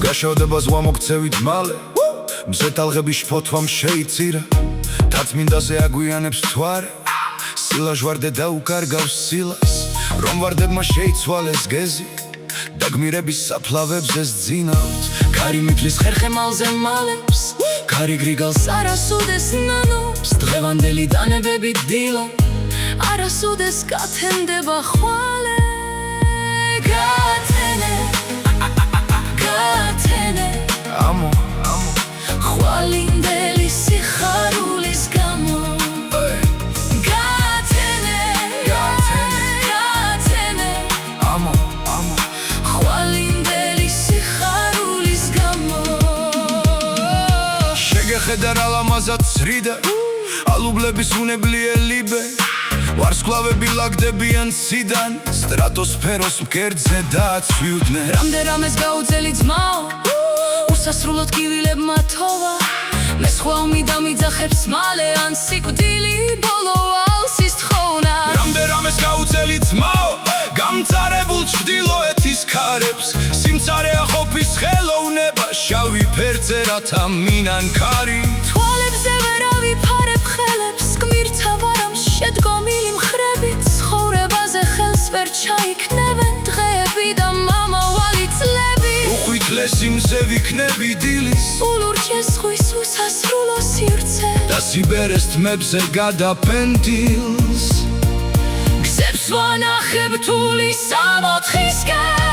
გაშავდება ზღვა მოგცევით მალე მზე ტალღების შფოთვამ შეიწირა თათმინდაზე აგვიანებს თვარე სილაჟ ვარდე დაუკარგავს სილას რომ ვარდებმა შეიცვალეს გეზი და გმირების საფლავებს ძინავთ კარი მიფლის ხერხემალზე მალებს კარი გრიგალს არასუდეს ნანობს დღევანდელი დანებები დილა არასუდეს გათენდება ხვალე გათენე ამო ხვალინდელი სიხარულის გამო გათენე ამო ხვალინდელი სიხარულის გამო შეგეხედა რა ლამაზად ცრიდა ალუბლების უნებლიელიბე ვარსკვლავები ლაგდებიან ციდან სტრატოსფეროს მკერდზე დააცვიუდნენ რამდენამეს გაუძელი ძმაო უსასრულოდ კივილებმა თოვა მე სხვა უმიდა მიძახებს მალე ან სიკვდილი ბოლო ალსის თხოვნა რამდენამეს გაუძელი ძმაო გამწარებულ ჩრდილოეთის ქარებს სიმწარეა ყოფის ხელოვნება შავი ფერზე რათა მინან ქარი თვალებზე ვერავი ფარებ ხელებს გმირთა ვარამს შედგომილი მხრებით ცხოვრებაზე ხელს ვერ ჩაიქნებენ დღეები და მომავალი წლები უხვითლესი მზე ვიქნები დილის ულურჯეს ზღვის უსასრულო სივრცე და სიბერეს თმებზე გადაფენდილს გზებს ვანახებ თულის ამოთხისკენ